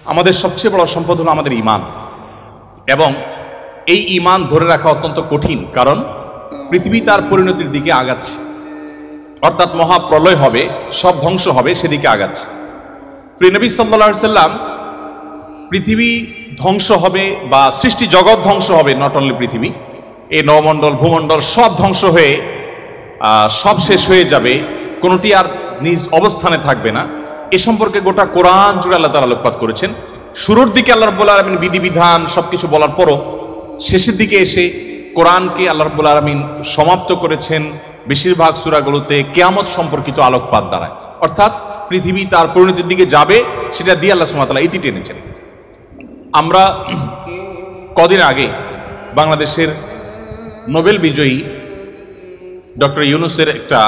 আমাদের সবচেয়ে বড় সম্পদ হলো আমাদের ঈমান, এবং এই ঈমান ধরে রাখা অত্যন্ত কঠিন, কারণ পৃথিবী তার পরিণতির দিকে আগাচ্ছে, অর্থাৎ মহাপ্রলয় হবে, সব ধ্বংস হবে, সেদিকে আগাচ্ছে। প্রিয় নবী সাল্লাল্লাহু আলাইহি সাল্লাম পৃথিবী ধ্বংস হবে বা সৃষ্টি জগৎ ধ্বংস হবে, নট অনলি পৃথিবী, এই নবমণ্ডল ভূমণ্ডল সব ধ্বংস হয়ে সব শেষ হয়ে যাবে, কোনোটি আর নিজ অবস্থানে থাকবে না, এ সম্পর্কে গোটা কোরআন জুড়ে আল্লাহ তাআলা আলোকপাত করেছেন। শুরুর দিকে আল্লাহ রাব্বুল আলামিন বিধিবিধান সবকিছু বলার পরও শেষের দিকে এসে কোরআনকে আল্লাহ রাব্বুল আলামিন সমাপ্ত করেছেন বেশিরভাগ সূরাগুলোতে কিয়ামত সম্পর্কিত আলোকপাত দ্বারায়, অর্থাৎ পৃথিবী তার পরিণতির দিকে যাবে, সেটা দিয়ে আল্লাহ সুবহানাহু ওয়া তাআলা ইতি টেনেছেন। আমরা কদিন আগে বাংলাদেশের নোবেল বিজয়ী ডক্টর ইউনূসের একটা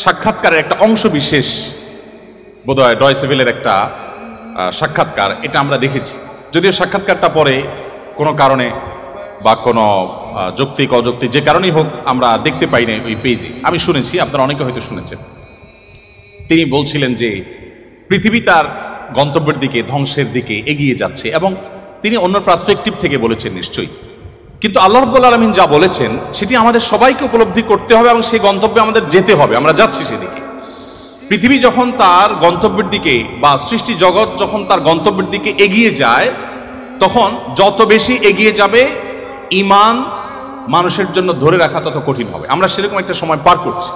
সাক্ষাৎকারের একটা অংশ বিশেষ, বোধহয় ডয়চে ভেলের একটা সাক্ষাৎকার, এটা আমরা দেখেছি। যদিও সাক্ষাৎকারটা পরে কোনো কারণে বা কোনো যৌক্তিক অযৌক্তিক যে কারণেই হোক আমরা দেখতে পাই না ওই পেজে, আমি শুনেছি, আপনারা অনেকে হয়তো শুনেছেন। তিনি বলছিলেন যে পৃথিবী তার গন্তব্যের দিকে, ধ্বংসের দিকে এগিয়ে যাচ্ছে, এবং তিনি অন্য পার্সপেক্টিভ থেকে বলেছেন নিশ্চয়ই, কিন্তু আল্লাহ রাব্বুল আলামিন যা বলেছেন সেটি আমাদের সবাইকে উপলব্ধি করতে হবে এবং সেই গন্তব্যে আমাদের যেতে হবে, আমরা যাচ্ছি সেদিকে। পৃথিবী যখন তার গন্তব্যের দিকে বা সৃষ্টি জগৎ যখন তার গন্তব্যের দিকে এগিয়ে যায়, তখন যত বেশি এগিয়ে যাবে ঈমান মানুষের জন্য ধরে রাখা তত কঠিন হবে। আমরা সেরকম একটা সময় পার করছি।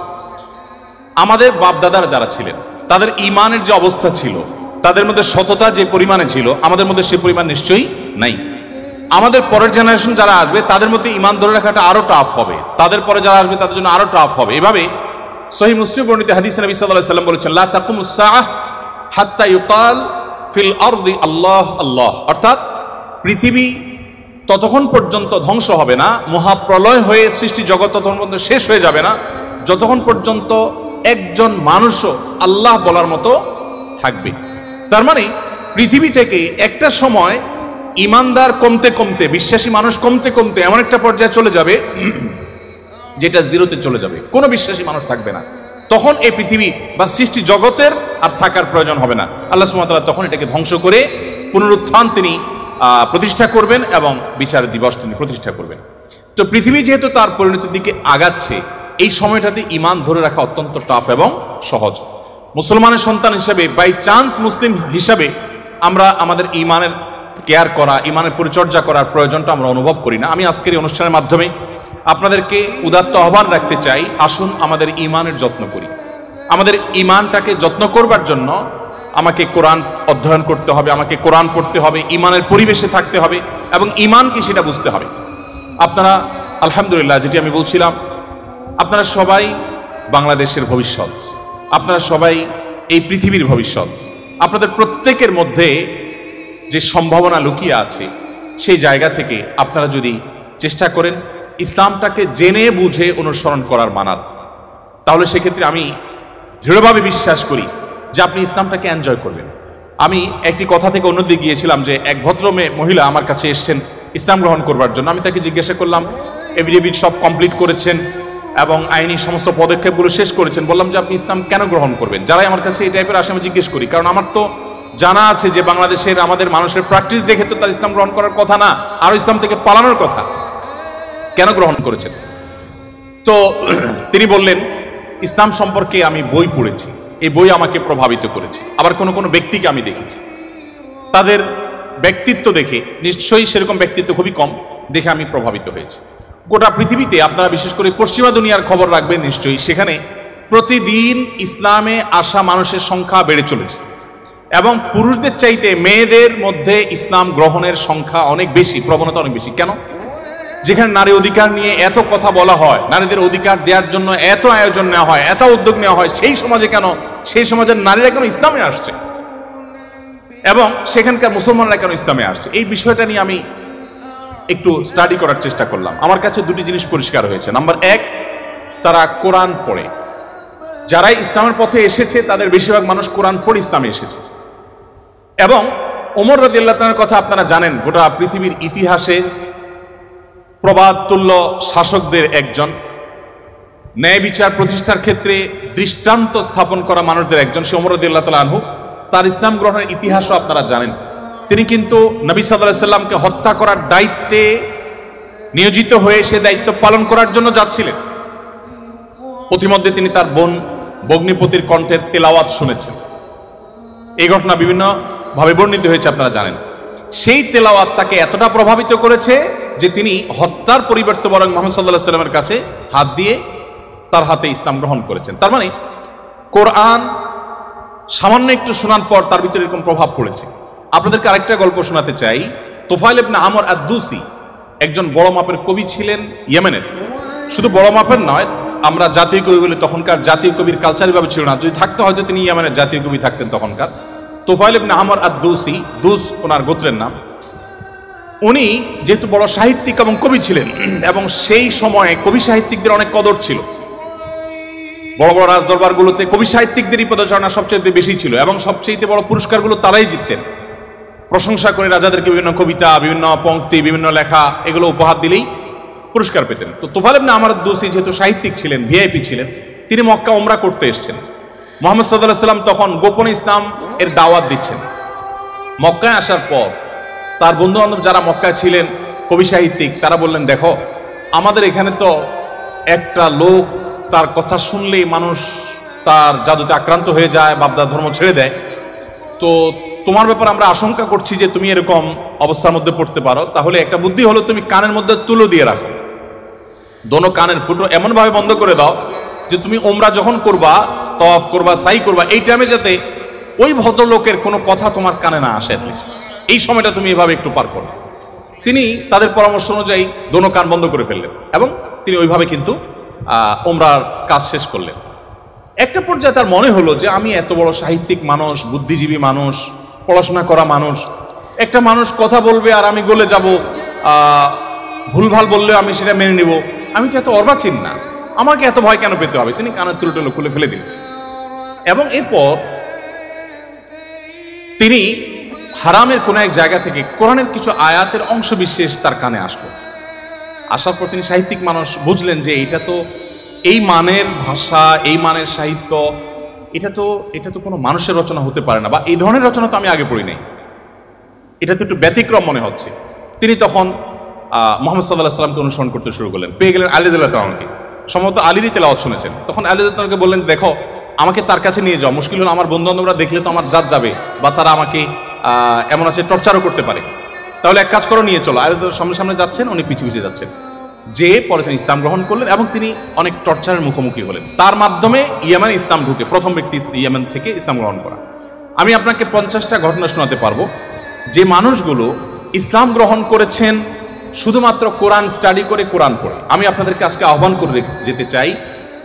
আমাদের বাপ দাদারা যারা ছিলেন তাদের ঈমানের যে অবস্থা ছিল, তাদের মধ্যে সততা যে পরিমাণে ছিল, আমাদের মধ্যে সে পরিমাণ নিশ্চয়ই নাই। আমাদের পরের জেনারেশন যারা আসবে তাদের মধ্যে ঈমান ধরে রাখাটা আরো টাফ হবে, তাদের পরে যারা আসবে তাদের জন্য আরো টাফ হবে। এভাবে সহিহ মুসলিম বর্ণিত হাদিসে নবী সাল্লাল্লাহু আলাইহি ওয়াসাল্লাম বলেছেন, লা তাকুমুস সাআহ হাত্তা ইউকাল ফিল আরদি আল্লাহ আল্লাহ, অর্থাৎ পৃথিবী ততক্ষণ পর্যন্ত ধ্বংস হবে না, মহাপ্রলয় হয়ে সৃষ্টি জগৎ ততক্ষণ পর্যন্ত শেষ হয়ে যাবে না, যতক্ষণ পর্যন্ত একজন মানুষও আল্লাহ বলার মতো থাকবে। তার মানে পৃথিবী থেকে একটা সময় ইমানদার কমতে কমতে, বিশ্বাসী মানুষ কমতে কমতে এমন একটা পর্যায়ে চলে যাবে যেটা জিরোতে চলে যাবে, কোনো বিশ্বাসী মানুষ থাকবে না। তখন এই পৃথিবী বা সৃষ্টি জগতের আর থাকার প্রয়োজন হবে না। আল্লাহ সুবহানাহু ওয়া তাআলা তখন এটাকে ধ্বংস করে পুনরুত্থান তিনি প্রতিষ্ঠা করবেন এবং বিচার দিবস তিনি প্রতিষ্ঠা করবেন। তো পৃথিবী যেহেতু তার পরিণতির দিকে আগাচ্ছে, এই সময়টাতে ঈমান ধরে রাখা অত্যন্ত টাফ এবং সহজ। মুসলমানের সন্তান হিসাবে, বাই চান্স মুসলিম হিসাবে, আমরা আমাদের ঈমানের কেয়ার করা, ঈমানের পরিচর্যা করার প্রয়োজনটা আমরা অনুভব করি না। আমি আজকের এই অনুষ্ঠানের মাধ্যমে আপনাদেরকে উদাত্ত আহ্বান রাখতে চাই, আসুন আমাদের ঈমানের যত্ন করি। আমাদের ঈমানটাকে যত্ন করবার জন্য আমাকে কোরআন অধ্যয়ন করতে হবে, আমাকে কোরআন পড়তে হবে, ঈমানের পরিবেশে থাকতে হবে এবং ঈমান কি সেটা বুঝতে হবে। আপনারা আলহামদুলিল্লাহ, যেটি আমি বলছিলাম, আপনারা সবাই বাংলাদেশের ভবিষ্যৎ, আপনারা সবাই এই পৃথিবীর ভবিষ্যৎ। আপনাদের প্রত্যেকের মধ্যে যে সম্ভাবনা লুকিয়ে আছে, সেই জায়গা থেকে আপনারা যদি চেষ্টা করেন ইসলামটাকে জেনে বুঝে অনুসরণ করার মানার, তাহলে সেক্ষেত্রে আমি দৃঢ়ভাবে বিশ্বাস করি যে আপনি ইসলামটাকে এনজয় করবেন। আমি একটি কথা থেকে অন্যদিকে গিয়েছিলাম যে এক ভদ্র মহিলা আমার কাছে এসেছেন ইসলাম গ্রহণ করবার জন্য। আমি তাকে জিজ্ঞাসা করলাম, এফিডেভিট সব কমপ্লিট করেছেন এবং আইনি সমস্ত পদক্ষেপগুলো শেষ করেছেন, বললাম যে আপনি ইসলাম কেন গ্রহণ করবেন? যারাই আমার কাছে এই টাইপের আসে আমি জিজ্ঞেস করি, কারণ আমার তো জানা আছে যে বাংলাদেশের আমাদের মানুষের প্র্যাকটিস দেখে তো তার ইসলাম গ্রহণ করার কথা না, আরো ইসলাম থেকে পালানোর কথা। কেন গ্রহণ করেছেন? তো তিনি বললেন, ইসলাম সম্পর্কে আমি বই পড়েছি, এই বই আমাকে প্রভাবিত করেছে। আবার কোনো কোনো ব্যক্তিকে আমি দেখেছি, তাদের ব্যক্তিত্ব দেখে, নিশ্চয়ই সেরকম ব্যক্তিত্ব খুবই কম, দেখে আমি প্রভাবিত হয়েছি। গোটা পৃথিবীতে আপনারা বিশেষ করে পশ্চিমা দুনিয়ার খবর রাখবেন নিশ্চয়ই, সেখানে প্রতিদিন ইসলামে আসা মানুষের সংখ্যা বেড়ে চলেছে এবং পুরুষদের চাইতে মেয়েদের মধ্যে ইসলাম গ্রহণের সংখ্যা অনেক বেশি, প্রবণতা অনেক বেশি। কেন? যেখানে নারী অধিকার নিয়ে এত কথা বলা হয়, নারীদের অধিকার দেওয়ার জন্য এত আয়োজন নেওয়া হয়, এত উদ্যোগ নেওয়া হয়, সেই সমাজে কেন, সেই সমাজের নারীরা কেন ইসলামে আসছে এবং সেখানকার মুসলমানরা কেন ইসলামে আসছে, এই বিষয়টা নিয়ে আমি একটু স্টাডি করার চেষ্টা করলাম। আমার কাছে দুটি জিনিস পরিষ্কার হয়েছে। নাম্বার এক, তারা কোরআন পড়ে। যারাই ইসলামের পথে এসেছে তাদের বেশিরভাগ মানুষ কোরআন পড়ে ইসলামে এসেছে। এবং ওমর রাদিয়াল্লাহু তাআলার কথা আপনারা জানেন, গোটা পৃথিবীর ইতিহাসে প্রবাদ তুল্য শাসকদের একজন, ন্যায় বিচার প্রতিষ্ঠার ক্ষেত্রে দৃষ্টান্ত স্থাপন করা মানুষদের একজন, সে ওমর রাদিয়াল্লাহু তাআলা আনহু। তার ইসলাম গ্রহণের ইতিহাসও আপনারা জানেন। তিনি কিন্তু নবী সাল্লাল্লাহু আলাইহি সাল্লামকে হত্যা করার দায়িত্বে নিয়োজিত হয়ে সে দায়িত্ব পালন করার জন্য যাচ্ছিলেন। প্রতিমধ্যে তিনি তার বোন ভগ্নিপতির কণ্ঠের তেলাওয়াত শুনেছেন। এই ঘটনা বিভিন্ন ভাবে বর্ণিত হয়েছে, আপনারা জানেন। সেই তেলাওয়াত তাকে এতটা প্রভাবিত করেছে যে তিনি হত্যার পরিবর্তে বরং মুহাম্মদ সাল্লাল্লাহু আলাইহি সাল্লামের কাছে হাত দিয়ে তার হাতে ইসলাম গ্রহণ করেছেন। তার মানে কোরআন সামান্য একটু শোনার পর তার ভিতরে এরকম প্রভাব পড়েছে। আপনাদেরকে আরেকটা গল্প শোনাতে চাই। তুফাইল ইবনে আমর আদ-দুসি একজন বড় মাপের কবি ছিলেন ইয়েমেনের। শুধু বড় মাপের নয়, আমরা জাতীয় কবি বলি, তখনকার জাতীয় কবির কালচার ভাবে ছিল না। যদি থাকতো হয়তো তিনি ইয়েমেনের জাতীয় কবি থাকতেন তখনকার। তুফাইল ইবনে আমর আদ-দুসি, দুস ওনার গোত্রের নাম। উনি যেহেতু বড় সাহিত্যিক এবং কবি ছিলেন, এবং সেই সময়ে কবি সাহিত্যিকদের অনেক কদর ছিল। বড় বড় রাজদরবারগুলোতে কবি সাহিত্যিকদেরই পদচারণা সবচেয়ে বেশি ছিল, এবং সবচেয়ে বড় পুরস্কারগুলো তারাই জিততেন। প্রশংসা করে রাজাদেরকে বিভিন্ন কবিতা, বিভিন্ন পংক্তি, বিভিন্ন লেখা এগুলো উপহার দিলেই পুরস্কার পেতেন। তো তুফাইল ইবনে আমর আদ-দুসি যেহেতু সাহিত্যিক ছিলেন, ভিআইপি ছিলেন, তিনি মক্কা উমরা করতে এসেছেন। মুহাম্মদ সাল্লাল্লাহু আলাইহি সাল্লাম তখন গোপনে ইসলাম এর দাওয়াত দিচ্ছেন। মক্কায় আসার পর তার বন্ধু বান্ধব যারা মক্কায় ছিলেন কবি সাহিত্যিক, তারা বললেন, দেখো আমাদের এখানে তো একটা লোক তার কথা শুনলেই মানুষ তার জাদুতে আক্রান্ত হয়ে যায়, বাপদার ধর্ম ছেড়ে দেয়। তো তোমার ব্যাপারে আমরা আশঙ্কা করছি যে তুমি এরকম অবস্থার মধ্যে পড়তে পারো। তাহলে একটা বুদ্ধি হলো, তুমি কানের মধ্যে তুলো দিয়ে রাখো, দোনো কানের ফুটো এমন ভাবে বন্ধ করে দাও যে তুমি ওমরা যখন করবা, তওয়াফ করবা, সাই করবা, এই টাইমে যাতে ওই ভদ্রলোকের কোনো কথা তোমার কানে না আসে। অ্যাটলিস্ট এই সময়টা তুমি এভাবে একটু পার করো। তিনি তাদের পরামর্শ অনুযায়ী দোনো কান বন্ধ করে ফেললেন, এবং তিনি ওইভাবে কিন্তু ওমরার কাজ শেষ করলেন। একটা পর্যায়ে তার মনে হলো যে আমি এত বড় সাহিত্যিক মানুষ, বুদ্ধিজীবী মানুষ, পড়াশোনা করা মানুষ, একটা মানুষ কথা বলবে আর আমি গলে যাব, ভুলভাল বললেও আমি সেটা মেনে নেব, আমি তো এত অর্বাচীন না, আমাকে এত ভয় কেন পেতে হবে। তিনি কানের তুলো খুলে ফেলে দিলেন, এবং এরপর তিনি হারামের কোন এক জায়গা থেকে কোরআনের কিছু আয়াতের অংশ বিশেষ তার কানে আসলো। আসার পর তিনি সাহিত্যিক মানুষ, বুঝলেন যে এটা তো এই মানের ভাষা, এই মানের সাহিত্য, এটা তো কোনো মানুষের রচনা হতে পারে না, বা এই ধরনের রচনা তো আমি আগে পড়ি নাই, এটা তো একটু ব্যতিক্রম মনে হচ্ছে। তিনি তখন মুহাম্মদ সাল্লাল্লাহু আলাইহি সাল্লামকে অনুসরণ করতে শুরু করলেন। পেয়ে গেলেন আলী রাদিয়াল্লাহু তাআলাকে, সম্ভবত আলীরই তেলাওয়াত শুনেছেন। তখন আলী রাদিয়াল্লাহু তাআলাকে বললেন, দেখো আমাকে তার কাছে নিয়ে যাও, মুশকিল হলো আমার বন্ধু বান্ধবরা দেখলে তো আমার জাত যাবে, বা তারা আমাকে এমন আছে টর্চারও করতে পারে। তাহলে এক কাজ করো, নিয়ে চলো। আলী রাদিয়াল্লাহু সামনে সামনে যাচ্ছেন, উনি পিছু পিছিয়ে যাচ্ছেন। যে পরে তিনি ইসলাম গ্রহণ করলেন, এবং তিনি অনেক টর্চারের মুখোমুখি হলেন। তার মাধ্যমে ইয়েমেনে ইসলাম ঢুকে প্রথম ব্যক্তি ইয়েমেন থেকে ইসলাম গ্রহণ করা। আমি আপনাকে 50টা ঘটনা শোনাতে পারবো যে মানুষগুলো ইসলাম গ্রহণ করেছেন শুধুমাত্র কোরআন স্টাডি করে, কোরআন পড়ে। আমি আপনাদেরকে আজকে আহ্বান করে যেতে চাই,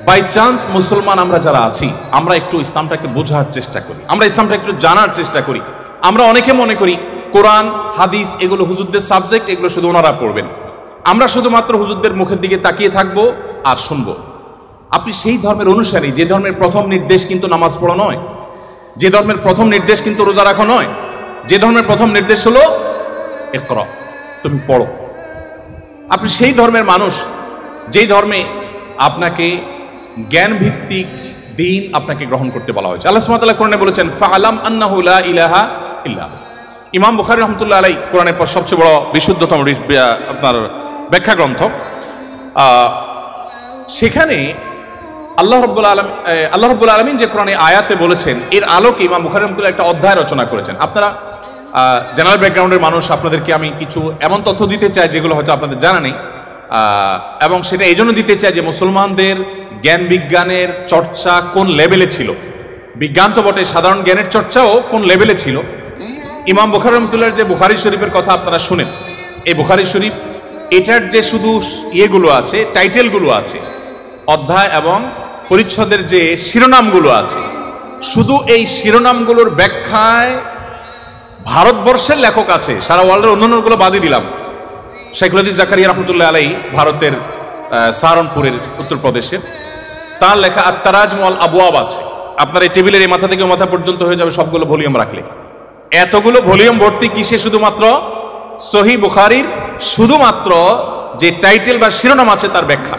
বাই চান্স মুসলমান আমরা যারা আছি, আমরা একটু ইসলামটাকে বোঝার চেষ্টা করি, আমরা ইসলামটা একটু জানার চেষ্টা করি। আমরা অনেকে মনে করি কোরআন হাদিস এগুলো হুজুরদের সাবজেক্ট, এগুলো শুধু ওনারা পড়বেন, আমরা শুধুমাত্র হুজুরদের মুখের দিকে তাকিয়ে থাকবো আর শুনবো। আপনি সেই ধর্মের অনুসারী, যে ধর্মের প্রথম নির্দেশ কিন্তু নামাজ পড়া নয়, যে ধর্মের প্রথম নির্দেশ কিন্তু রোজা রাখা নয়, যে ধর্মের প্রথম নির্দেশ হলো ইকরা, তুমি পড়ো। আপনি সেই ধর্মের মানুষ, যেই ধর্মে আপনাকে জ্ঞান ভিত্তিক দ্বীন আপনাকে গ্রহণ করতে বলা হয়েছে। আল্লাহ সুবহানাহু ওয়া তাআলা কোরআনে বলেছেন, ফাআলাম আন্নাহু লা ইলাহা ইল্লা। ইমাম বুখারী রাহমাতুল্লাহ আলাইহি কোরআনের পর সবচেয়ে বড় বিশুদ্ধতম আপনার ব্যাখ্যা গ্রন্থ, সেখানে আল্লাহ রাব্বুল আলামিন যে কোরআনে আয়াতে বলেছেন, এর আলোকে ইমাম বুখারী রাহমাতুল্লাহ একটা অধ্যায় রচনা করেছেন। আপনারা জেনারেল ব্যাকগ্রাউন্ডের মানুষ, আপনাদেরকে আমি কিছু এমন তথ্য দিতে চাই যেগুলো হয়তো আপনাদের জানা নেই, এবং সেটা এই জন্য দিতে চাই যে মুসলমানদের জ্ঞান বিজ্ঞানের চর্চা কোন লেভেলে ছিল, বিজ্ঞান তো বটে, সাধারণ জ্ঞানের চর্চাও কোন লেভেলে ছিল। ইমাম বুখারী রাহমাতুল্লাহর যে বুখারী শরীফের কথা আপনারা শুনেন, এই বুখারী শরীফ এটার যে শুধু ইয়েগুলো আছে, টাইটেলগুলো আছে, অধ্যায় এবং পরিচ্ছদের যে শিরোনামগুলো আছে, শুধু এই শিরোনামগুলোর ব্যাখ্যায় ভারতবর্ষের লেখক আছে, সারা ওয়ার্ল্ডের অন্যান্যগুলো বাদই দিলাম। শাইখুল হাদিস জাকারিয়া রাহমাতুল্লাহ আলাইহি ভারতের সাহারানপুরের উত্তরপ্রদেশের, তার লেখা আত-তারাজম ওয়াল আবওয়াব আছে। আপনার এই টেবিলের এই মাথা থেকে মাথা পর্যন্ত হয়ে যাবে সবগুলো ভলিউম রাখলে। এতগুলো ভলিউম ভর্তি কিসে? শুধুমাত্র সহিহ বুখারীর শুধুমাত্র যে টাইটেল বা শিরোনাম আছে তার ব্যাখ্যা।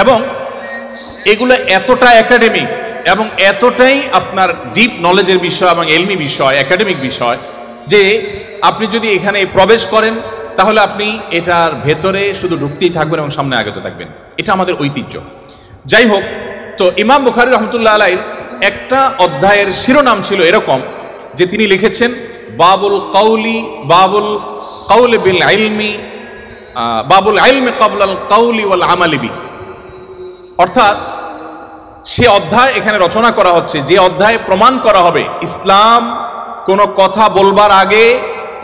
এবং এগুলো এতটা একাডেমিক, এবং এতটাই আপনার ডিপ নলেজের বিষয় এবং এলমি বিষয়, একাডেমিক বিষয়, যে আপনি যদি এখানে প্রবেশ করেন তাহলে আপনি এটার ভেতরে শুধু ঢুকতেই থাকবেন এবং সামনে আগতে থাকবেন। এটা আমাদের ঐতিহ্য। যাই হোক, তো ইমাম বুখারী রহমতুল্লাহ আলাইহির একটা অধ্যায়ের শিরোনাম ছিল এরকম যে তিনি লিখেছেন বাবুল কাউলি বিল ইলমি, বাবুল ইলমি ক্বাবলাল কাউলি ওয়াল আমালি বি। অর্থাৎ সে অধ্যায় এখানে রচনা করা হচ্ছে যে অধ্যায়ে প্রমাণ করা হবে ইসলাম কোনো কথা বলবার আগে,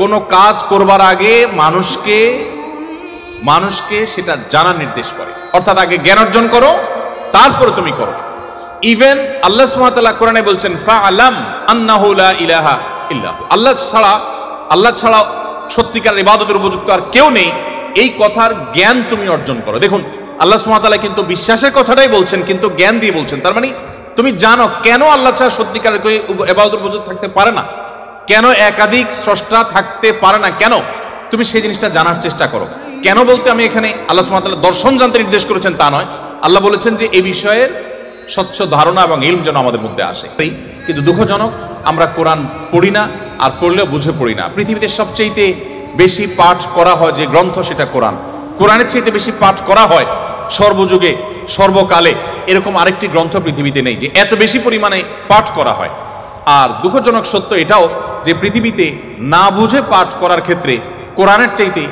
কোনো কাজ করবার আগে মানুষকে সেটা জানার নির্দেশ করে। অর্থাৎ আগে জ্ঞান অর্জন করো, তারপরে তুমি করো। ইভেন আল্লাহ সুবহানাহু ওয়া তাআলা কোরআনে বলছেন ফাআলাম আন্নাহু লা ইলাহা ইল্লাহু, আল্লাহ ছাড়া সত্যিকার ইবাদতের উপযুক্ত আর কেউ নেই, এই কথার জ্ঞান তুমি অর্জন করো। দেখুন, আল্লাহ সুবহানাহু ওয়া তাআলা কিন্তু বিশ্বাসের কথাটাই বলছেন, কিন্তু জ্ঞান দিয়ে বলছেন। তার মানে তুমি জানো কেন আল্লাহ ছাড়া সত্যিকারের কেউ ইবাদতের উপযুক্ত থাকতে পারে না, কেন একাধিক স্রষ্টা থাকতে পারে না, কেন তুমি সেই জিনিসটা জানার চেষ্টা করো। কেন বলতে আমি এখানে আল্লাহ সুবহানাহু ওয়া তাআলা দর্শন জানতে নির্দেশ করেছেন তা নয়, আল্লাহ বলেছেন যে এই বিষয়ের স্বচ্ছ ধারণা এবং ইলম যেন আমাদের মধ্যে আসে। কিন্তু দুঃখজনক, আমরা কোরআন পড়ি না, আর পড়লেও বুঝে পড়ি না। পৃথিবীতে সবচেয়ে বেশি পাঠ করা হয় যে গ্রন্থ সেটা কোরআন। কোরআনের চাইতে বেশি পাঠ করা হয় সর্বযুগে সর্বকালে এরকম আরেকটি গ্রন্থ পৃথিবীতে নেই যে এত বেশি পরিমাণে পাঠ করা হয়। আর দুঃখজনক সত্য এটাও যে পৃথিবীতে না বুঝে পাঠ করার ক্ষেত্রে কোরআনের চাইতে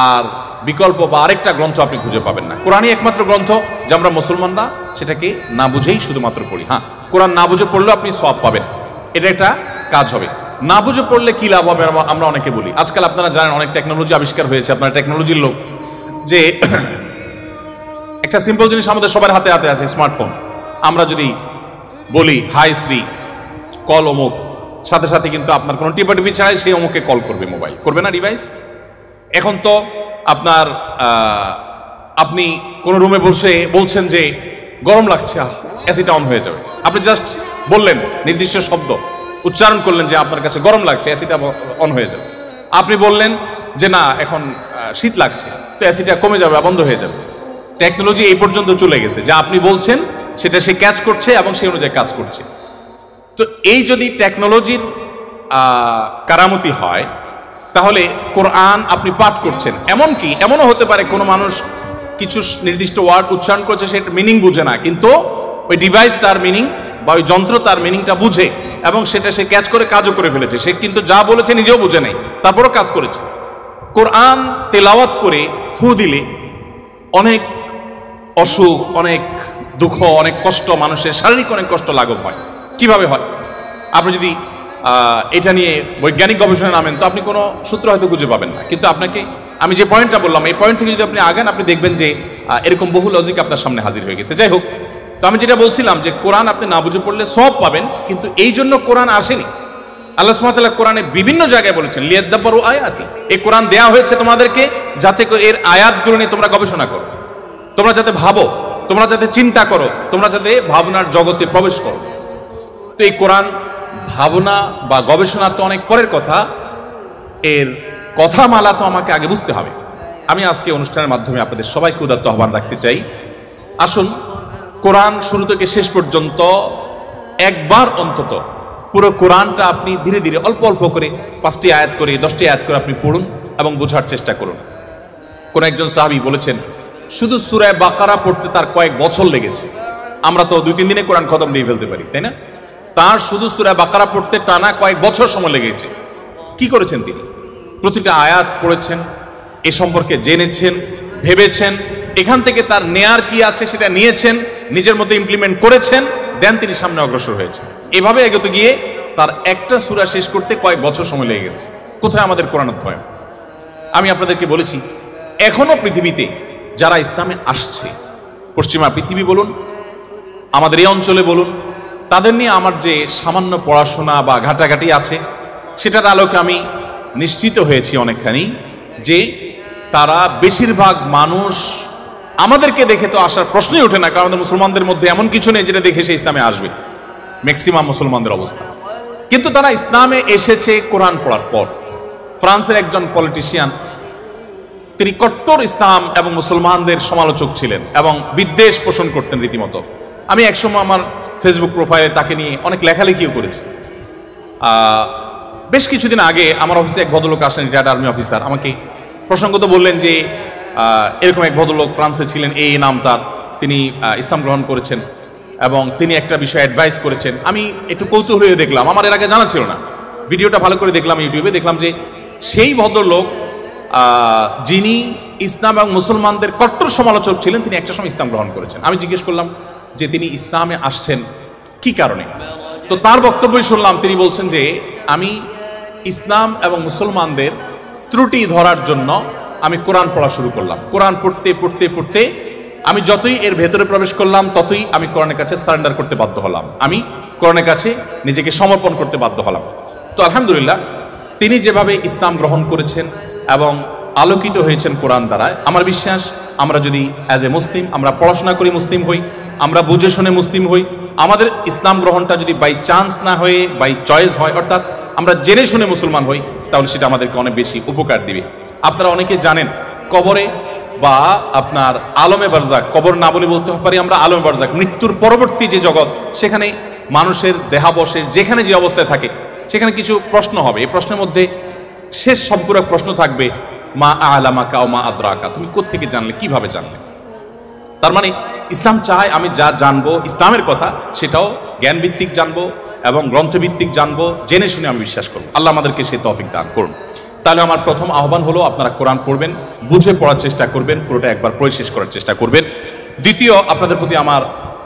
আর বিকল্প বা আরেকটা গ্রন্থ আপনি খুঁজে পাবেন না। কোরআনই একমাত্র গ্রন্থ যে আমরা মুসলমানরা সেটাকে না বুঝেই শুধুমাত্র পড়ি। হ্যাঁ, কোরআন না বুঝে পড়লেও আপনি সওয়াব পাবেন, এটা একটা কাজ হবে। না বুঝে পড়লে কি লাভ হবে আমরা অনেকে বলি। আজকাল আপনারা জানেন অনেক টেকনোলজি আবিষ্কার হয়েছে, আপনারা টেকনোলজির লোক, যে একটা সিম্পল জিনিস আমাদের সবার হাতে হাতে আছে, স্মার্টফোন। আমরা যদি বলি হাই শ্রী কল অমুক, সাথে সাথে কিন্তু আপনার কোনো টিপাটিপি ছাড়াই সেই অমুককে কল করবে, মোবাইল করবে না ডিভাইস। এখন তো আপনার আপনি কোন রুমে বসে বলছেন যে গরম লাগছে, এসিটা অন হয়ে যাবে। আপনি জাস্ট বললেন, নির্দিষ্ট শব্দ উচ্চারণ করলেন যে আপনার কাছে গরম লাগছে, এসিটা অন হয়ে যাবে। আপনি বললেন যে না এখন শীত লাগছে, তো এসিটা কমে যাবে, বন্ধ হয়ে যাবে। টেকনোলজি এই পর্যন্ত চলে গেছে যে আপনি বলছেন সেটা সে ক্যাচ করছে এবং সেই অনুযায়ী কাজ করছে। তো এই যদি টেকনোলজির কারামতি হয়, তাহলে কোরআন আপনি পাঠ করছেন, এমনকি এমনও হতে পারে কোনো মানুষ কিছু নির্দিষ্ট ওয়ার্ড উচ্চারণ করছে, সেটা মিনিং বুঝে না, কিন্তু ওই ডিভাইস তার মিনিং বা ওই যন্ত্র তার মিনিংটা বুঝে এবং সেটা সে ক্যাচ করে কাজও করে ফেলেছে। সে কিন্তু যা বলেছে নিজেও বুঝে নাই, তারপরও কাজ করেছে। কোরআন তেলাওয়াত করে ফু দিলে অনেক অসুখ, অনেক দুঃখ, অনেক কষ্ট, মানুষের শারীরিক অনেক কষ্ট লাঘব হয়। কিভাবে হয়? আপনি যদি এটা নিয়ে বৈজ্ঞানিক গবেষণা নামেন তো আপনি কোনো সূত্র হয়তো খুঁজে পাবেন না, কিন্তু আপনাকে আমি যে পয়েন্টটা বললাম এই পয়েন্ট থেকে যদি আপনি আগান, আপনি দেখবেন যে এরকম বহু লজিক আপনার সামনে হাজির হয়ে গেছে। যাই হোক, তো আমি যেটা বলছিলাম যে কোরআন আপনি না বুঝে পড়লে সওয়াব পাবেন, কিন্তু এই জন্য কোরআন আসেনি। আল্লাহ সুবহানাহু ওয়া তাআলা কোরআনে বিভিন্ন জায়গায় বলেছেন লিয়াদাব্বারু আয়াতি, এই কোরআন দেয়া হয়েছে তোমাদেরকে যাতে এর আয়াতগুলো নিয়ে তোমরা গবেষণা করো, তোমরা যাতে ভাবো, তোমরা যাতে চিন্তা করো, তোমরা যাতে ভাবনার জগতে প্রবেশ করো। তো এই কোরআন ভাবনা বা গবেষণা তো অনেক পরের কথা, এর কথামালা তো আমাকে আগে বুঝতে হবে। আমি আজকে অনুষ্ঠানের মাধ্যমে আপনাদের সবাইকে উদাত্ত আহ্বান রাখতে চাই, আসুন কোরআন শুরু থেকে শেষ পর্যন্ত একবার অন্তত পুরো কোরআনটা আপনি ধীরে ধীরে অল্প অল্প করে 5টি আয়াত করে 10টি আয়াত করে আপনি পড়ুন এবং বোঝার চেষ্টা করুন। কোন একজন সাহাবী বলেছেন শুধু সূরা বাকারা পড়তে তার কয়েক বছর লেগেছে। আমরা তো 2-3 দিনে কোরআন খতম দিয়ে ফেলতে পারি, তাই না? তার শুধু সূরা বাকারা পড়তে টানা কয়েক বছর সময় লেগেছে। কি করেছেন তিনি? প্রতিটা আয়াত পড়েছেন, এ সম্পর্কে জেনেছেন, ভেবেছেন, এখান থেকে তার নেয়ার কি আছে সেটা নিয়েছেন, নিজের মধ্যে ইমপ্লিমেন্ট করেছেন, দেন তিনি সামনে অগ্রসর হয়েছেন। এভাবে এগোতে গিয়ে তার একটা সূরা শেষ করতে কয়েক বছর সময় লেগে গেছে। কোথায় আমাদের কোরআন অধ্যয়ন? আমি আপনাদেরকে বলেছি, এখনো পৃথিবীতে যারা ইসলামে আসছে, পশ্চিমা পৃথিবী বলুন, আমাদের এই অঞ্চলে বলুন, তাদের নিয়ে আমার যে সামান্য পড়াশোনা বা ঘাটাঘাটি আছে সেটার আলোকে আমি নিশ্চিত হয়েছি অনেকখানি যে তারা বেশিরভাগ মানুষ আমাদেরকে দেখে তো আসার প্রশ্নই ওঠে না, কারণ আমাদের মুসলমানদের মধ্যে এমন কিছু নেই যেটা দেখে সে ইসলামে আসবে, ম্যাক্সিমাম মুসলমানদের অবস্থা। কিন্তু তারা ইসলামে এসেছে কোরআন পড়ার পর। ফ্রান্সের একজন পলিটিশিয়ান, তিনি কট্টর ইসলাম এবং মুসলমানদের সমালোচক ছিলেন এবং বিদ্বেষ পোষণ করতেন রীতিমতো। আমি একসময় আমার ফেসবুক প্রোফাইলে তাকে নিয়ে অনেক লেখালেখিও করেছি। বেশ কিছুদিন আগে আমার অফিসে এক ভদ্রলোক আসেন, রিটায়ার্ড আর্মি অফিসার, আমাকে প্রসঙ্গত বললেন যে এরকম এক ভদ্রলোক ফ্রান্সে ছিলেন, এই নাম তার, তিনি ইসলাম গ্রহণ করেছেন এবং তিনি একটা বিষয়ে অ্যাডভাইস করেছেন। আমি একটু কৌতূহল হয়ে দেখলাম, আমার এর আগে জানা ছিল না, ভিডিওটা ভালো করে দেখলাম ইউটিউবে, দেখলাম যে সেই ভদ্রলোক যিনি ইসলাম এবং মুসলমানদের কট্টর সমালোচক ছিলেন, তিনি একটা সময় ইসলাম গ্রহণ করেছেন। আমি জিজ্ঞেস করলাম যে তিনি ইসলামে আসছেন কি কারণে, তো তার বক্তব্যই শুনলাম, তিনি বলছেন যে আমি ইসলাম এবং মুসলমানদের ত্রুটি ধরার জন্য আমি কোরআন পড়া শুরু করলাম। কোরআন পড়তে পড়তে পড়তে আমি যতই এর ভেতরে প্রবেশ করলাম ততই আমি কোরআনের কাছে সারেন্ডার করতে বাধ্য হলাম, আমি কোরআনের কাছে নিজেকে সমর্পণ করতে বাধ্য হলাম। তো আলহামদুলিল্লাহ তিনি যেভাবে ইসলাম গ্রহণ করেছেন এবং আলোকিত হয়েছেন কোরআন দ্বারা, আমার বিশ্বাস আমরা যদি অ্যাজ এ মুসলিম আমরা পড়াশোনা করি মুসলিম হই, আমরা বুঝে শুনে মুসলিম হই, আমাদের ইসলাম গ্রহণটা যদি বাই চান্স না হয়ে বাই চয়েস হয়, অর্থাৎ আমরা জেনে শুনে মুসলমান হই, তাহলে সেটা আমাদেরকে অনেক বেশি উপকার দিবে। আপনারা অনেকে জানেন কবরে বা আপনার আলমে বারজাক, কবর না বলে বলতে পারি আমরা আলমে বারজাক, মৃত্যুর পরবর্তী যে জগৎ, সেখানে মানুষের দেহাবশেষ যেখানে যে অবস্থায় থাকে সেখানে কিছু প্রশ্ন হবে। এই প্রশ্নের মধ্যে শেষ সম্পূরক প্রশ্ন থাকবে, মা আলামাকা ও মা আদরাকা, তুমি কোত্থেকে জানলে, কিভাবে জানলে। তার মানে ইসলাম চায় আমি যা জানবো ইসলামের কথা সেটাও জ্ঞানভিত্তিক জানবো এবং গ্রন্থভিত্তিক জানবো, জেনে শুনে আমি বিশ্বাস করবো। আল্লাহ আমাদেরকে সে তৌফিক দান করুন। তাহলে আমার প্রথম আহ্বান হলো আপনারা কোরআন পড়বেন, বুঝে পড়ার চেষ্টা করবেন, পুরোটা একবার পড়ে শেষ করার চেষ্টা করবেন। দ্বিতীয়, আপনাদের প্রতি আমার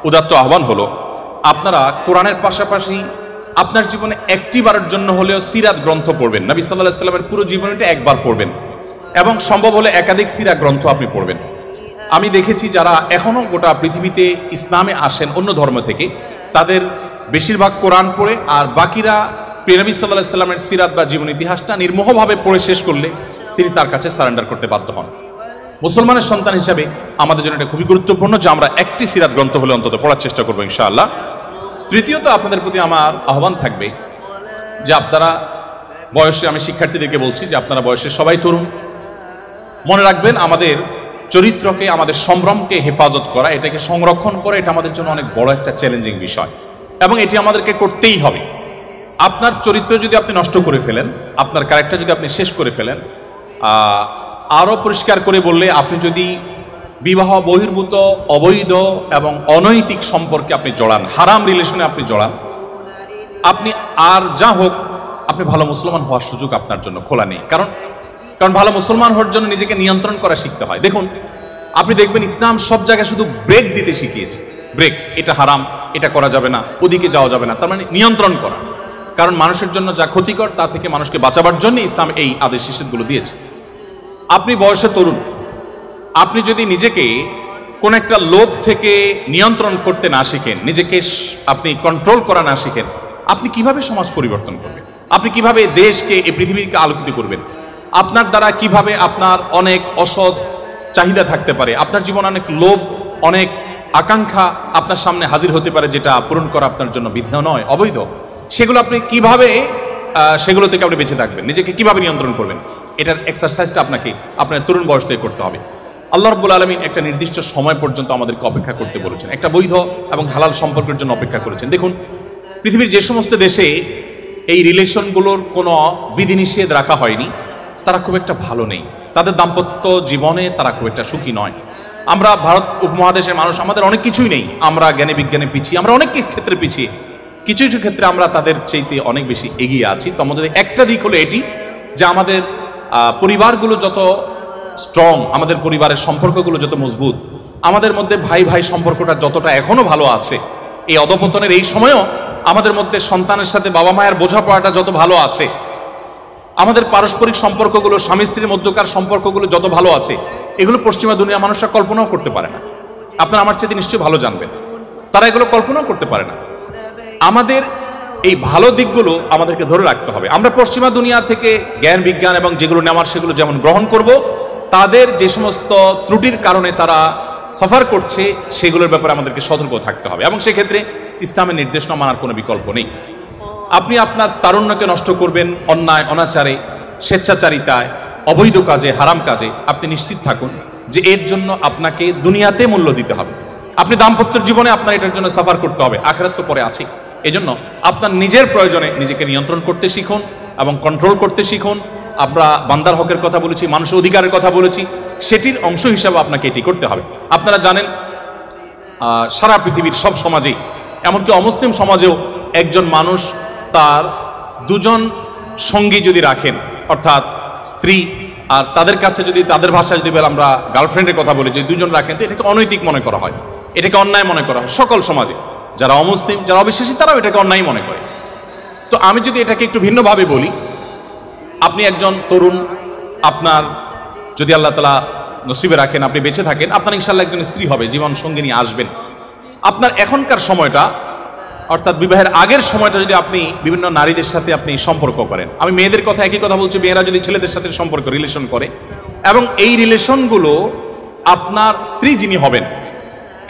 উদাত্ত আহ্বান হলো আপনারা কোরআনের পাশাপাশি আপনার জীবনে একটি বারের জন্য হলেও সিরাত গ্রন্থ পড়বেন। নবী সাল্লাল্লাহু আলাইহি ওয়াসাল্লামের পুরো জীবনীটা একবার পড়বেন এবং সম্ভব হলে একাধিক সিরাত গ্রন্থ আপনি পড়বেন। আমি দেখেছি যারা এখনো গোটা পৃথিবীতে ইসলামে আসেন অন্য ধর্ম থেকে, তাদের বেশিরভাগ কোরআন পড়ে আর বাকিরা প্রিয় নবী সাল্লাল্লাহু আলাইহি ওয়াসাল্লামের সিরাত বা জীবন ইতিহাসটা নির্মোহভাবে পড়ে শেষ করলে তিনি তার কাছে সারেন্ডার করতে বাধ্য হন। মুসলমানের সন্তান হিসাবে আমাদের জন্য এটা খুবই গুরুত্বপূর্ণ যে আমরা একটি সিরাত গ্রন্থ হলে অন্তত পড়ার চেষ্টা করবো ইনশাআল্লাহ। তৃতীয়ত, আপনাদের প্রতি আমার আহ্বান থাকবে যে আপনারা বয়সে, আমি শিক্ষার্থীদেরকে বলছি যে আপনারা বয়সে সবাই তরুণ, মনে রাখবেন আমাদের চরিত্রকে, আমাদের সম্ভ্রমকে হেফাজত করা, এটাকে সংরক্ষণ করা, এটা আমাদের জন্য অনেক বড় একটা চ্যালেঞ্জিং বিষয় এবং এটি আমাদেরকে করতেই হবে। আপনার চরিত্র যদি আপনি নষ্ট করে ফেলেন, আপনার ক্যারেক্টার যদি আপনি শেষ করে ফেলেন, আরও পরিষ্কার করে বললে আপনি যদি বিবাহ বহির্ভূত, অবৈধ এবং অনৈতিক সম্পর্কে আপনি জড়ান, হারাম রিলেশনে আপনি জড়ান, আপনি আর যা হোক আপনি ভালো মুসলমান হওয়ার সুযোগ আপনার জন্য খোলা নেই। কারণ ভালো মুসলমান হওয়ার জন্য নিজেকে নিয়ন্ত্রণ করা শিখতে হয়। দেখুন, আপনি দেখবেন ইসলাম সব জায়গায় শুধু ব্রেক দিতে শিখিয়েছে, ব্রেক, এটা হারাম, এটা করা যাবে না, ওদিকে যাওয়া যাবে না, তার মানে নিয়ন্ত্রণ করা। কারণ মানুষের জন্য যা ক্ষতিকর তা থেকে মানুষকে বাঁচাবার জন্য ইসলাম এই আদেশ নিষেধগুলো দিয়েছে। আপনি বয়সে তরুণ, আপনি যদি নিজেকে কোন একটা লোভ থেকে নিয়ন্ত্রণ করতে না শিখেন, নিজেকে আপনি কন্ট্রোল করা না শিখেন, আপনি কিভাবে সমাজ পরিবর্তন করবেন? আপনি কিভাবে দেশকে, এই পৃথিবীকে আলোকিত করবেন? আপনার দ্বারা কিভাবে আপনার অনেক অসৎ চাহিদা থাকতে পারে, আপনার জীবনে অনেক লোভ, অনেক আকাঙ্ক্ষা আপনার সামনে হাজির হতে পারে, যেটা পূরণ করা আপনার জন্য বিধেয় নয়, অবৈধ। সেগুলো আপনি কিভাবে, সেগুলো থেকে আপনি বেঁচে থাকবেন, নিজেকে কিভাবে নিয়ন্ত্রণ করবেন, এটার এক্সারসাইজটা আপনাকে আপনার তরুণ বয়স থেকে করতে হবে। আল্লাহ রাব্বুল আলামিন একটা নির্দিষ্ট সময় পর্যন্ত আমাদেরকে অপেক্ষা করতে বলেছেন, একটা বৈধ এবং হালাল সম্পর্কের জন্য অপেক্ষা করেছেন। দেখুন, পৃথিবীর যে সমস্ত দেশে এই রিলেশনগুলোর কোনো বিধিনিষেধ রাখা হয়নি, তারা খুব একটা ভালো নেই, তাদের দাম্পত্য জীবনে তারা খুব একটা সুখী নয়। আমরা ভারত উপমহাদেশের মানুষ, আমাদের অনেক কিছুই নেই, আমরা জ্ঞানে বিজ্ঞানে পিছিয়ে, আমরা অনেক ক্ষেত্রে পিছিয়ে, কিছু কিছু ক্ষেত্রে আমরা তাদের চাইতে অনেক বেশি এগিয়ে আছি। তো আমাদের একটা দিক হলো এটি যে আমাদের পরিবারগুলো যত স্ট্রং, আমাদের পরিবারের সম্পর্কগুলো যত মজবুত, আমাদের মধ্যে ভাই ভাই সম্পর্কটা যতটা এখনো ভালো আছে, এই অধপতনের এই সময়ও আমাদের মধ্যে সন্তানের সাথে বাবা মায়ের বোঝাপড়াটা যত ভালো আছে, আমাদের পারস্পরিক সম্পর্কগুলো, স্বামী স্ত্রীর মধ্যকার সম্পর্কগুলো যত ভালো আছে, এগুলো পশ্চিমা দুনিয়া মানুষরা কল্পনাও করতে পারে না। আপনারা আমার চেয়ে নিশ্চয়ই ভালো জানবেন, তারা এগুলো কল্পনাও করতে পারে না। আমাদের এই ভালো দিকগুলো আমাদেরকে ধরে রাখতে হবে। আমরা পশ্চিমা দুনিয়া থেকে জ্ঞান বিজ্ঞান এবং যেগুলো নেওয়ার সেগুলো যেমন গ্রহণ করব, তাদের যে সমস্ত ত্রুটির কারণে তারা সাফার করছে সেগুলোর ব্যাপারে আমাদেরকে সতর্ক থাকতে হবে এবং সেক্ষেত্রে ইসলামের নির্দেশনা মানার কোনো বিকল্প নেই। আপনি আপনার তারুণ্যকে নষ্ট করবেন অন্যায়, অনাচারে, স্বেচ্ছাচারিতায়, অবৈধ কাজে, হারাম কাজে, আপনি নিশ্চিত থাকুন যে এর জন্য আপনাকে দুনিয়াতে মূল্য দিতে হবে। আপনি দাম্পত্য জীবনে আপনার এটার জন্য সাফার করতে হবে, আখিরাত তো পরে আছে। এজন্য আপনার নিজের প্রয়োজনে নিজেকে নিয়ন্ত্রণ করতে শিখুন এবং কন্ট্রোল করতে শিখুন। আমরা বান্দার হকের কথা বলেছি, মানুষের অধিকারের কথা বলেছি, সেটির অংশ হিসাবে আপনাকে এটি করতে হবে। আপনারা জানেন সারা পৃথিবীর সব সমাজেই, এমনকি অমুসলিম সমাজেও একজন মানুষ তার দুজন সঙ্গী যদি রাখেন, অর্থাৎ স্ত্রী আর তাদের কাছে যদি তাদের ভাষায় যদি আমরা গার্লফ্রেন্ডের কথা বলি, যে দুজন রাখেন, তো এটাকে অনৈতিক মনে করা হয়, এটাকে অন্যায় মনে করা হয় সকল সমাজে। যারা অমুসলিম, যারা অবিশ্বাসী, তারাও এটাকে অন্যায় মনে করে। তো আমি যদি এটাকে একটু ভিন্নভাবে বলি, আপনি একজন তরুণ, আপনার যদি আল্লাহ তাআলা নসিবে রাখেন, আপনি বেঁচে থাকেন, আপনার ইনশাআল্লাহ একজন স্ত্রী হবে, জীবন সঙ্গিনী আসবেন। আপনার এখনকার সময়টা, অর্থাৎ বিবাহের আগের সময়টা যদি আপনি বিভিন্ন নারীদের সাথে আপনি সম্পর্ক করেন, আমি মেয়েদের কথা একই কথা বলছি, মেয়েরা যদি ছেলেদের সাথে সম্পর্ক রিলেশন করে এবং এই রিলেশনগুলো আপনার স্ত্রী যিনি হবেন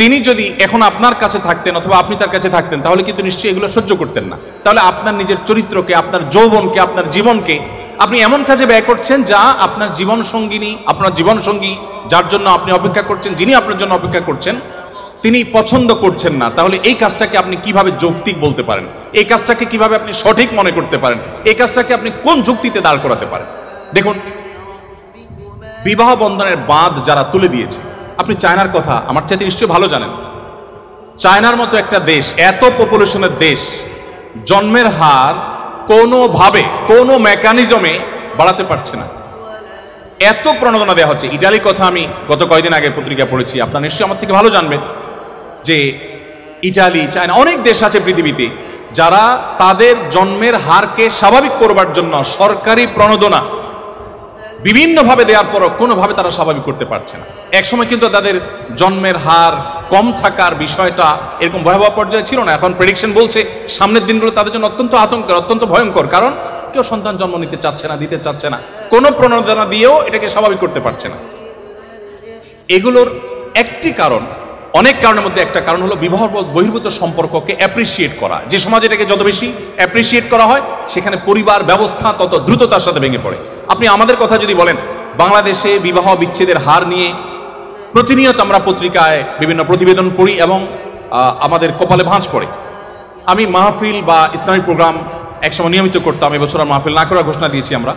তিনি যদি এখন আপনার কাছে থাকতেন অথবা আপনি তার কাছে থাকতেন, তাহলে কিন্তু নিশ্চয়ই এগুলো সহ্য করতেন না। তাহলে আপনার নিজের চরিত্রকে, আপনার যৌবনকে, আপনার জীবনকে আপনি এমন কাজে ব্যয় করছেন যা আপনার জীবন সঙ্গিনী, আপনার জীবন সঙ্গী যার জন্য আপনি অপেক্ষা করছেন, যিনি আপনার জন্য অপেক্ষা করছেন, তিনি পছন্দ করছেন না। তাহলে এই কাজটাকে আপনি কিভাবে যৌক্তিক বলতে পারেন? এই কাজটাকে কিভাবে আপনি সঠিক মনে করতে পারেন? এই কাজটাকে আপনি কোন যুক্তিতে দাঁড় করাতে পারেন? দেখুন, বিবাহ বন্ধনের বাঁধ যারা তুলে দিয়েছে, আপনি চায়নার কথা আমার চাইতে নিশ্চয়ই ভালো জানেন। চায়নার মতো একটা দেশ, এত পপুলেশনের দেশ, জন্মের হার কোনোভাবে কোনো মেকানিজমে বাড়াতে পারছে না, এত প্রণোদনা দেওয়া হচ্ছে। ইটালির কথা আমি গত কয়েকদিন আগে পত্রিকা পড়েছি, আপনারা নিশ্চয়ই আমার থেকে ভালো জানবেন যে ইটালি, চায়না, অনেক দেশ আছে পৃথিবীতে যারা তাদের জন্মের হারকে স্বাভাবিক করবার জন্য সরকারি প্রণোদনা বিভিন্নভাবে দেওয়ার পরও কোনোভাবে তারা স্বাভাবিক করতে পারছে না। একসময় কিন্তু তাদের জন্মের হার কম থাকার বিষয়টা এরকম ভয়াবহ পর্যায়ে ছিল না। এখন প্রেডিকশন বলছে সামনের দিনগুলো তাদের জন্য অত্যন্ত আতঙ্কের, অত্যন্ত ভয়ঙ্কর। কারণ কেউ সন্তান জন্ম নিতে চাচ্ছে না, দিতে চাচ্ছে না, কোনো প্রণোদনা দিয়েও এটাকে স্বাভাবিক করতে পারছে না। এগুলোর একটি কারণ, অনেক কারণের মধ্যে একটা কারণ হলো বিবাহ বহির্ভূত সম্পর্ককে অ্যাপ্রিসিয়েট করা। যে সমাজে এটাকে যত বেশি অ্যাপ্রিসিয়েট করা হয়, সেখানে পরিবার ব্যবস্থা তত দ্রুততার সাথে ভেঙে পড়ে। আপনি আমাদের কথা যদি বলেন, বাংলাদেশে বিবাহ বিচ্ছেদের হার নিয়ে প্রতিনিয়ত আমরা পত্রিকায় বিভিন্ন প্রতিবেদন পড়ি এবং আমাদের কপালে ভাঁজ পড়ে। আমি মাহফিল বা ইসলামিক প্রোগ্রাম একসময় নিয়মিত করতাম, এবছর আর মাহফিল না করার ঘোষণা দিয়েছি আমরা।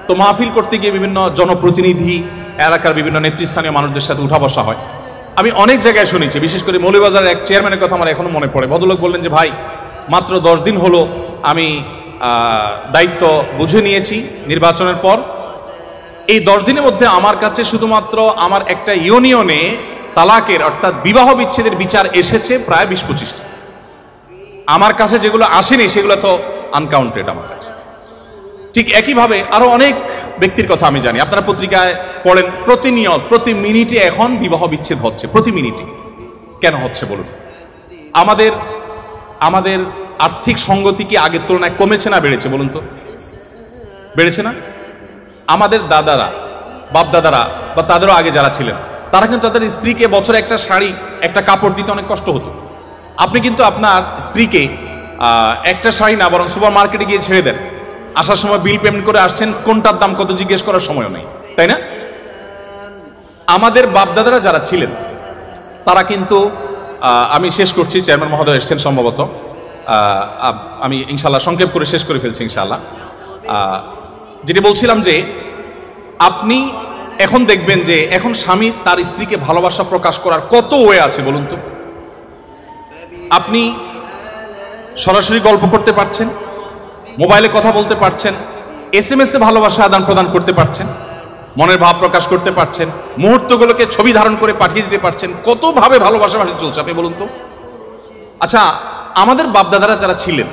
তো মাহফিল করতে গিয়ে বিভিন্ন জনপ্রতিনিধি, এলাকার বিভিন্ন নেতৃস্থানীয় মানুষদের সাথে উঠা বসা হয়। আমি অনেক জায়গায় শুনেছি, বিশেষ করে মৌলভীবাজারের এক চেয়ারম্যানের কথা আমার এখনো মনে পড়ে। ভদ্রলোক বললেন যে, ভাই, মাত্র 10 দিন হলো আমি দায়িত্ব বুঝে নিয়েছি নির্বাচনের পর। এই 10 দিনের মধ্যে আমার কাছে শুধুমাত্র আমার একটা ইউনিয়নে তালাকের, অর্থাৎ বিবাহ বিচ্ছেদের বিচার এসেছে প্রায় 20-25টা। আমার কাছে যেগুলো আসেনি সেগুলো তো আনকাউন্টেড আমার কাছে। ঠিক একইভাবে আরো অনেক ব্যক্তির কথা আমি জানি, আপনারা পত্রিকায় পড়েন, প্রতিনিয়ত প্রতি মিনিটে এখন বিবাহ বিচ্ছেদ হচ্ছে, প্রতি মিনিটে। কেন হচ্ছে বলুন? আমাদের আর্থিক সঙ্গতি কি আগের তুলনায় কমেছে না বেড়েছে বলুন তো? বেড়েছে না? আমাদের দাদারা, বাপ দাদারা বা তাদেরও আগে যারা ছিলেন, তারা কিন্তু তাদের স্ত্রীকে বছরে একটা শাড়ি, একটা কাপড় দিতে অনেক কষ্ট হতো। আপনি কিন্তু আপনার স্ত্রীকে একটা শাড়ি না, বরং সুপার মার্কেটে গিয়ে ছেড়ে দেন, আসার সময় বিল পেমেন্ট করে আসছেন, কোনটার দাম কত জিজ্ঞেস করার সময়ও নেই, তাই না? আমাদের বাপদাদারা যারা ছিলেন তারা কিন্তু, আমি শেষ করছি, চেয়ারম্যান মহোদয় এসছেন সম্ভবত, আমি ইনশাল্লাহ সংক্ষেপ করে শেষ করে ফেলছি ইনশাল্লাহ। যেটি বলছিলাম যে আপনি এখন দেখবেন যে এখন স্বামী তার স্ত্রীকে ভালোবাসা প্রকাশ করার কত ওয়ে আছে বলুন তো। আপনি সরাসরি গল্প করতে পারছেন, মোবাইলে কথা বলতে পারছেন, SMS এ ভালোবাসা আদান প্রদান করতে পারছেন, মনের ভাব প্রকাশ করতে পারছেন, মুহূর্তগুলোকে ছবি ধারণ করে পাঠিয়ে দিতে পারছেন। কতভাবে ভালোবাসা চলছে আপনি বলুন তো। আচ্ছা, আমাদের বাপদাদারা যারা ছিলেন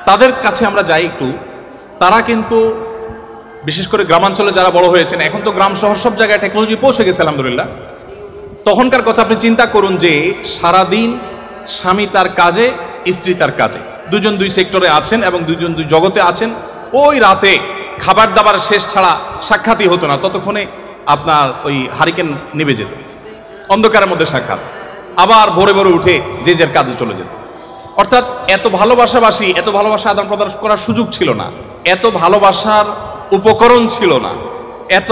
তাদের কাছে আমরা যাই একটু, তারা কিন্তু বিশেষ করে গ্রামাঞ্চলে যারা বড় হয়েছেন, এখন তো গ্রাম শহর সব জায়গায় টেকনোলজি পৌঁছে গেছে আলহামদুলিল্লাহ। তখনকার কথা আপনি চিন্তা করুন যে সারাদিন স্বামী তার কাজে, স্ত্রী তার কাজে, দুজন দুই সেক্টরে আছেন এবং দুজন দুই জগতে আছেন। ওই রাতে খাবার দাবার শেষ ছাড়া সাক্ষাৎই হতো না, ততক্ষণে আপনার ওই হারিকেন নিভে যেত, অন্ধকারের মধ্যে সাক্ষাৎ, আবার ভোরে ভোরে উঠে যে যার কাজে চলে যেত। অর্থাৎ এত ভালোবাসাবাসী, এত ভালোবাসা আদান প্রদান করার সুযোগ ছিল না, এত ভালোবাসার উপকরণ ছিল না, এত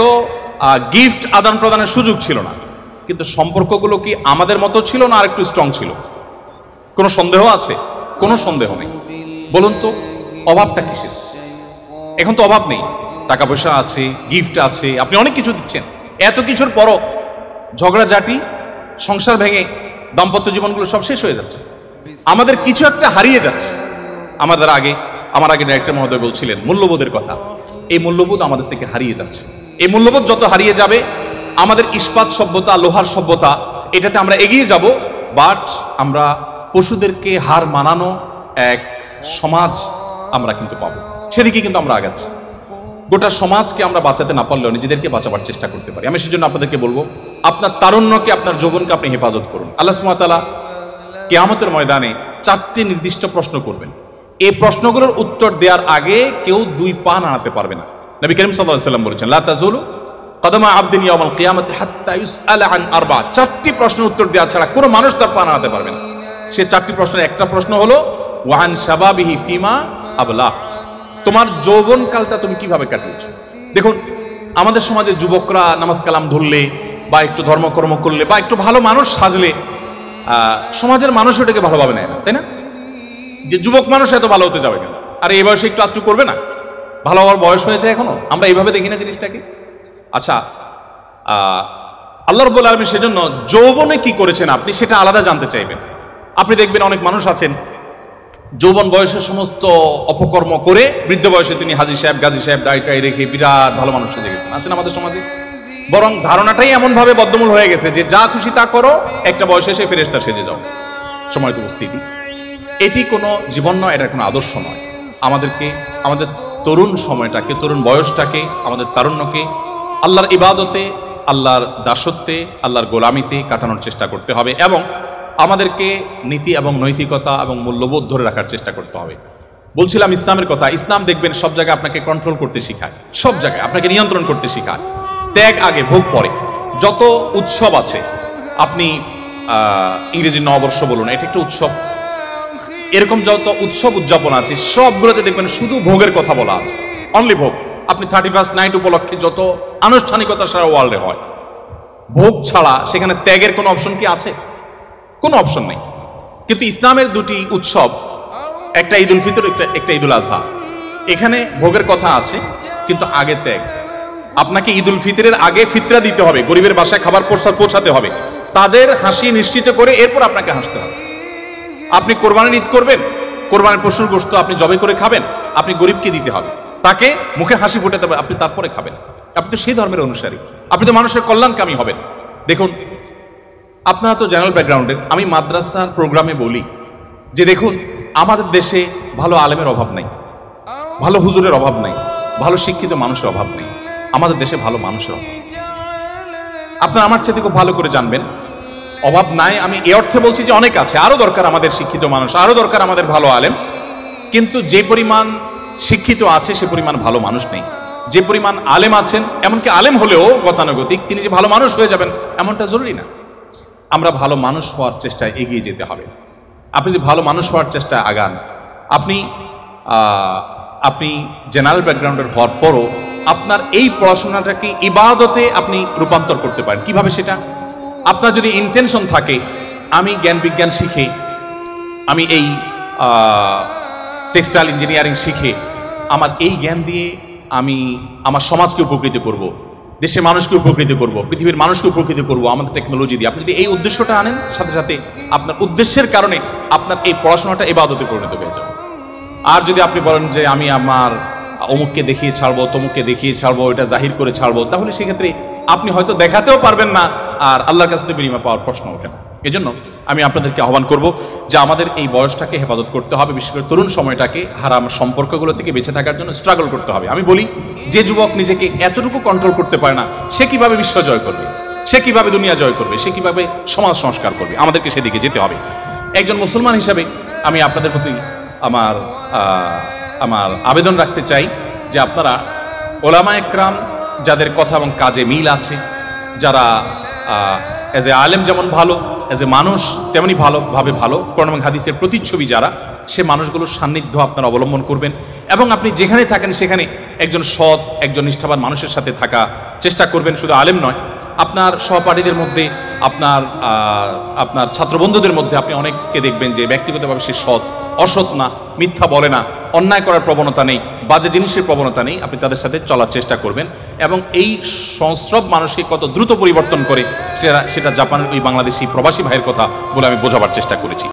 গিফট আদান প্রদানের সুযোগ ছিল না। কিন্তু সম্পর্কগুলো কি আমাদের মতো ছিল না আর একটু স্ট্রং ছিল? কোনো সন্দেহ আছে? কোনো সন্দেহ নেই। বলুন তো অভাবটা কিসের? এখন তো অভাব নেই, টাকা পয়সা আছে, গিফট আছে, আপনি অনেক কিছু দিচ্ছেন। এত কিছুর পরও ঝগড়াঝাটি, সংসার ভেঙে দাম্পত্য জীবনগুলো সব শেষ হয়ে যাচ্ছে। আমাদের কিছু একটা হারিয়ে যাচ্ছে। আমার আগে ডাইরেক্টর মহোদয় বলছিলেন মূল্যবোধের কথা। এই মূল্যবোধ আমাদের থেকে হারিয়ে যাচ্ছে। এই মূল্যবোধ যত হারিয়ে যাবে, আমাদের ইস্পাত সভ্যতা, লোহার সভ্যতা, এটাতে আমরা এগিয়ে যাব, বাট আমরা পশুদেরকে হার মানানো এক সমাজ আমরা কিন্তু পাবো। সেদিকে কিন্তু আমরা আগাচ্ছি। গোটা সমাজকে আমরা বাঁচাতে না পারলেও নিজেদেরকে বাঁচাবার চেষ্টা করতে পারি। আমি সেজন্য আপনাদেরকে বলবো, আপনার তারুণ্যকে, আপনার যৌবনকে আপনি হেফাজত করুন। আল্লাহ সুবহানাহু ওয়া তাআলা কিয়ামতের ময়দানে 4টি নির্দিষ্ট প্রশ্ন করবেন। এই প্রশ্নগুলোর উত্তর দেওয়ার আগে কেউ 2 পা নাড়াতে পারবে না। নবী করিম সাল্লাল্লাহু আলাইহি ওয়াসাল্লাম বলেছেন, লা তাযুলু কদমা আবদিন ইয়াউমাল কিয়ামাতি হাত্তা ইউসআলা আন আরবা। 4টি প্রশ্নের উত্তর দেওয়া ছাড়া কোনো মানুষ তার পা নাড়াতে পারবে না। সেই 4টি প্রশ্নের একটা প্রশ্ন হলো ওয়ান শাবাবিহি ফিমা আবলা, তোমার যৌবনকালটা তুমি কিভাবে কাটিয়েছো। দেখুন, আমাদের সমাজে যুবকরা নামাজ কালাম ধরলে বা একটু ধর্মকর্ম করলে বা একটু ভালো মানুষ সাজলে সমাজের মানুষ ওটাকে ভালোভাবে নেয় না, তাই না? যে যুবক মানুষ এত ভালো হতে যাবে কেন? আর এই বয়সে একটু আত্মু করবে না? ভালো হওয়ার বয়স হয়েছে এখনো? আমরা এইভাবে দেখি না জিনিসটাকে। আচ্ছা, আল্লাহ রাব্বুল আলামিন সেজন্য যৌবনে কি করেছেন আপনি সেটা আলাদা জানতে চাইবেন। আপনি দেখবেন অনেক মানুষ আছেন যৌবন বয়সের সমস্ত অপকর্ম করে বৃদ্ধ বয়সে তিনি হাজী সাহেব, গাজী সাহেব, দায়টাই রেখে বিরাট ভালো মানুষ সেজে গেছেন। আছেন আমাদের সমাজে। বরং ধারণাটাই এমন ভাবে বদ্ধমূল হয়ে গেছে যে যা খুশি তা করো, একটা বয়সে এসে ফেরেশতা সেজে যাও। সময় তো উপস্থিতি। এটি কোনো জীবন নয়, এটা কোনো আদর্শ নয়। আমাদেরকে আমাদের তরুণ সময়টাকে, তরুণ বয়সটাকে, আমাদের তারুণ্যকে আল্লাহর ইবাদতে, আল্লাহর দাসত্বে, আল্লাহর গোলামিতে কাটানোর চেষ্টা করতে হবে এবং আমাদেরকে নীতি এবং নৈতিকতা এবং মূল্যবোধ ধরে রাখার চেষ্টা করতে হবে। বলছিলাম ইসলামের কথা। ইসলাম দেখবেন সব জায়গায় আপনাকে কন্ট্রোল করতে শেখায়, সব জায়গায় আপনাকে নিয়ন্ত্রণ করতে শেখায়। ত্যাগ আগে, ভোগ পরে। যত উৎসব আছে, আপনি ইংরেজি নববর্ষ বলুন, এটা একটা উৎসব। এরকম যত উৎসব উদযাপন আছে সবগুলোতে দেখবেন শুধু ভোগের কথা বলা আছে, অনলি ভোগ। আপনি 31st নাইট উপলক্ষে যত আনুষ্ঠানিকতা সারা ওয়ার্ল্ডে হয়, ভোগ ছাড়া সেখানে ত্যাগের কোনো অপশন কি আছে? কোনো অপশন নেই। কিন্তু ইসলামের 2টি উৎসব, একটা ঈদ উল ফিতর, একটা ঈদ উল আজহা, এখানে ভোগের কথা আছে কিন্তু আগে ত্যাগ। আপনাকে ঈদ উল ফিতরের আগে ফিতরা দিতে হবে, গরিবের বাসায় খাবার পৌঁছাতে হবে, তাদের হাসি নিশ্চিত করে এরপর আপনাকে হাসতে হবে। আপনি কোরবানির ঈদ করবেন, কোরবানির পশুর গোশত আপনি জবাই করে খাবেন, আপনি গরিবকে দিতে হবে, তাকে মুখে হাসি ফোটাতে হবে, আপনি তারপরে খাবেন। আপনি তো সেই ধর্মের অনুসারী, আপনি তো মানুষের কল্যাণকামী হবেন। দেখুন, আপনারা তো জেনারেল ব্যাকগ্রাউন্ডের। আমি মাদ্রাসার প্রোগ্রামে বলি যে দেখুন, আমাদের দেশে ভালো আলেমের অভাব নাই, ভালো হুজুরের অভাব নাই, ভালো শিক্ষিত মানুষের অভাব নেই। আমাদের দেশে ভালো মানুষের অভাব। আপনারা আমার চাইতে খুব ভালো করে জানবেন, অভাব নাই আমি এ অর্থে বলছি যে অনেক আছে, আরো দরকার আমাদের শিক্ষিত মানুষ, আরো দরকার আমাদের ভালো আলেম। কিন্তু যে পরিমাণ শিক্ষিত আছে সে পরিমাণ ভালো মানুষ নেই। যে পরিমাণ আলেম আছেন, এমনকি আলেম হলেও গতানুগতিক তিনি যে ভালো মানুষ হয়ে যাবেন এমনটা জরুরি না। আমরা ভালো মানুষ হওয়ার চেষ্টায় এগিয়ে যেতে হবে। আপনি যদি ভালো মানুষ হওয়ার চেষ্টায় আগান, আপনি জেনারেল ব্যাকগ্রাউন্ডের হওয়ার পরও আপনার এই পড়াশোনাটাকে ইবাদতে আপনি রূপান্তর করতে পারেন। কিভাবে সেটা? আপনার যদি ইন্টেনশন থাকে আমি জ্ঞান বিজ্ঞান শিখে, আমি এই টেক্সটাইল ইঞ্জিনিয়ারিং শিখে আমার এই জ্ঞান দিয়ে আমি আমার সমাজকে উপকৃত করব, দেশের মানুষকে উপকৃত করব, পৃথিবীর মানুষকে উপকৃত করব আমাদের টেকনোলজি দিয়ে, আপনি যদি এই উদ্দেশ্যটা আনেন, সাথে সাথে আপনার উদ্দেশ্যের কারণে আপনার এই পড়াশোনাটা ইবাদতে পরিণত হয়ে যাবে। আর যদি আপনি বলেন যে আমি আমার অমুককে দেখিয়ে ছাড়বো, তমুককে দেখিয়ে ছাড়বো, এটা জাহির করে ছাড়বো, তাহলে সেক্ষেত্রে আপনি হয়তো দেখাতেও পারবেন না, আর আল্লাহর কাছে তো বিনিময় পাওয়ার প্রশ্ন ওঠে না। এই জন্য আমি আপনাদেরকে আহ্বান করব যে আমাদের এই বয়সটাকে হেফাজত করতে হবে, বিশেষ করে তরুণ সময়টাকে হারাম সম্পর্কগুলো থেকে বেঁচে থাকার জন্য স্ট্রাগল করতে হবে। আমি বলি, যে যুবক নিজেকে এতটুকু কন্ট্রোল করতে পারে না, সে কিভাবে বিশ্ব জয় করবে, সে কিভাবে দুনিয়া জয় করবে, সে কিভাবে সমাজ সংস্কার করবে? আমাদেরকে সেদিকে যেতে হবে। একজন মুসলমান হিসাবে আমি আপনাদের প্রতি আমার আবেদন রাখতে চাই যে আপনারা ওলামা একরাম যাদের কথা এবং কাজে মিল আছে, যারা এজ এ আলেম যেমন ভালো, এজ এ মানুষ তেমনি ভালোভাবে ভালো, কোরআন এবং হাদিসের প্রতিচ্ছবি যারা, সে মানুষগুলোর সান্নিধ্য আপনারা অবলম্বন করবেন এবং আপনি যেখানে থাকেন সেখানে একজন সৎ, একজন নিষ্ঠাবান মানুষের সাথে থাকা চেষ্টা করবেন। শুধু আলেম নয়, আপনার সহপাঠীদের মধ্যে আপনার ছাত্র বন্ধুদের মধ্যে আপনি অনেককে দেখবেন যে ব্যক্তিগতভাবে সে সৎ, অসৎ না, মিথ্যা বলে না, অন্যায় করার প্রবণতা নেই, বাজে জিনিসের প্রবণতা নেই। আপনি তাদের সাথে চলার চেষ্টা করবেন এবং এই সংস্রব মানুষকে কত দ্রুত পরিবর্তন করে সেটা জাপানের ওই বাংলাদেশি প্রবাসী ভাইয়ের কথা বলে আমি বোঝাবার চেষ্টা করেছি।